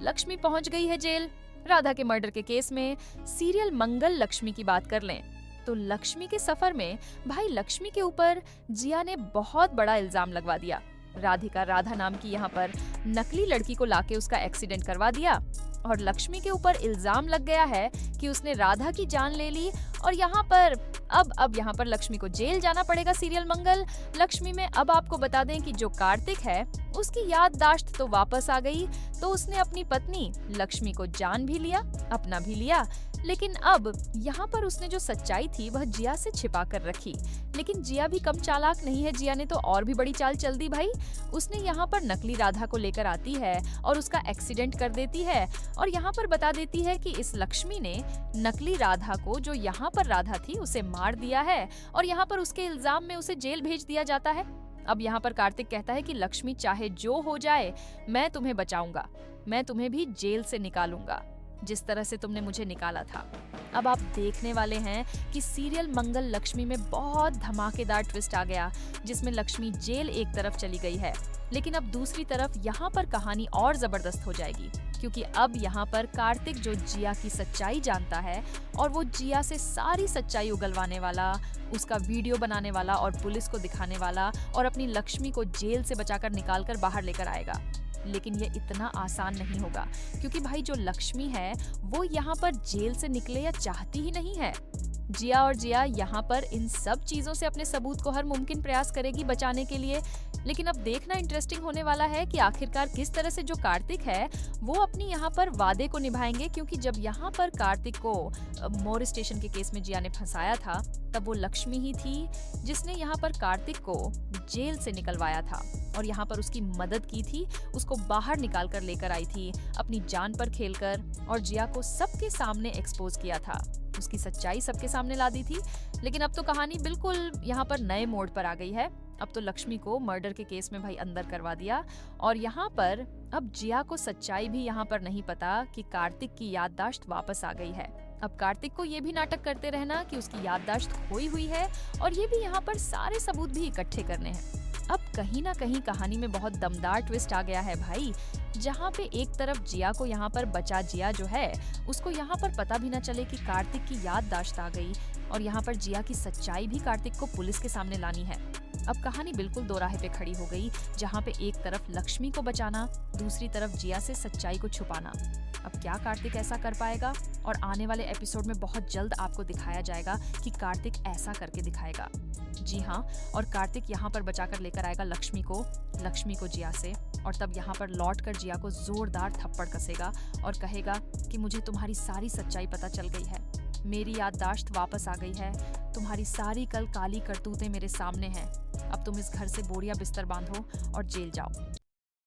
लक्ष्मी पहुंच गई है जेल। राधा के मर्डर के केस में सीरियल मंगल लक्ष्मी की बात कर लें तो लक्ष्मी के सफर में भाई लक्ष्मी के ऊपर जिया ने बहुत बड़ा इल्जाम लगवा दिया। राधिका राधा नाम की यहाँ पर नकली लड़की को लाके उसका एक्सीडेंट करवा दिया और लक्ष्मी के ऊपर इल्जाम लग गया है कि उसने राधा की जान ले ली और यहाँ पर अब यहाँ पर लक्ष्मी को जेल जाना पड़ेगा। सीरियल मंगल लक्ष्मी में अब आपको बता दें कि जो कार्तिक है उसकी याददाश्त तो वापस आ गई, तो उसने अपनी पत्नी लक्ष्मी को जान भी लिया, अपना भी लिया, लेकिन अब यहाँ पर उसने जो सच्चाई थी वह जिया से छिपा कर रखी। लेकिन जिया भी कम चालाक नहीं है, जिया ने तो और भी बड़ी चाल चल दी भाई। उसने यहाँ पर नकली राधा को लेकर आती है और उसका एक्सीडेंट कर देती है और यहाँ पर बता देती है कि इस लक्ष्मी ने नकली राधा को, जो यहाँ पर राधा थी, उसे मार दिया है और यहाँ पर उसके इल्जाम में उसे जेल भेज दिया जाता है। अब यहाँ पर कार्तिक कहता है कि लक्ष्मी चाहे जो हो जाए मैं तुम्हें बचाऊंगा, मैं तुम्हें भी जेल से निकालूंगा जिस तरह से तुमने मुझे निकाला था। अब आप देखने वाले हैं कि सीरियल मंगल लक्ष्मी में बहुत धमाकेदार ट्विस्ट आ गया जिसमें लक्ष्मी जेल एक तरफ चली गई है, लेकिन अब दूसरी तरफ यहाँ पर कहानी और जबरदस्त हो जाएगी क्योंकि अब यहाँ पर कार्तिक जो जिया की सच्चाई जानता है और वो जिया से सारी सच्चाई उगलवाने वाला, उसका वीडियो बनाने वाला और पुलिस को दिखाने वाला और अपनी लक्ष्मी को जेल से बचाकर निकालकर बाहर लेकर आएगा। लेकिन ये इतना आसान नहीं होगा क्योंकि भाई जो लक्ष्मी है वो यहाँ पर जेल से निकले या चाहती ही नहीं है। जिया यहाँ पर इन सब चीजों से अपने सबूत को हर मुमकिन प्रयास करेगी बचाने के लिए। लेकिन अब देखना इंटरेस्टिंग होने वाला है कि आखिरकार किस तरह से जो कार्तिक है वो अपनी यहाँ पर वादे को निभाएंगे, क्योंकि जब यहाँ पर कार्तिक को मोर स्टेशन के केस में जिया ने फंसाया था तब वो लक्ष्मी ही थी जिसने यहाँ पर कार्तिक को जेल से निकलवाया था और यहाँ पर उसकी मदद की थी, उसको बाहर निकाल कर लेकर आई थी अपनी जान पर खेलकर और जिया को सबके सामने एक्सपोज किया था, उसकी सच्चाई सबके सामने ला दी थी। लेकिन अब तो कहानी बिल्कुल यहाँ पर नए मोड़ पर आ गई है। अब तो लक्ष्मी को मर्डर के केस में भाई अंदर करवा दिया और यहाँ पर अब जिया को सच्चाई भी यहाँ पर नहीं पता कि कार्तिक की याददाश्त वापस आ गई है। अब कार्तिक को ये भी नाटक करते रहना कि उसकी याददाश्त खोई हुई है और ये भी यहाँ पर सारे सबूत भी इकट्ठे करने हैं। अब कहीं ना कहीं कहानी में बहुत दमदार ट्विस्ट आ गया है भाई, जहाँ पे एक तरफ जिया को यहाँ पर बचा जिया जो है उसको यहाँ पर पता भी ना चले कि कार्तिक की याददाश्त आ गई और यहाँ पर जिया की सच्चाई भी कार्तिक को पुलिस के सामने लानी है। अब कहानी बिल्कुल दोराहे पे खड़ी हो गई, जहाँ पे एक तरफ लक्ष्मी को बचाना, दूसरी तरफ जिया से सच्चाई को छुपाना। अब क्या कार्तिक ऐसा कर पाएगा? और आने वाले एपिसोड में बहुत जल्द आपको दिखाया जाएगा कि कार्तिक ऐसा करके दिखाएगा। जी हाँ, और कार्तिक यहाँ पर बचाकर लेकर आएगा लक्ष्मी को जिया से और तब यहाँ पर लौट कर जिया को जोरदार थप्पड़ कसेगा और कहेगा कि मुझे तुम्हारी सारी सच्चाई पता चल गई है, मेरी याददाश्त वापस आ गई है, तुम्हारी सारी कल काली करतूतें मेरे सामने हैं, अब तुम इस घर से बोरिया बिस्तर बांधो और जेल जाओ।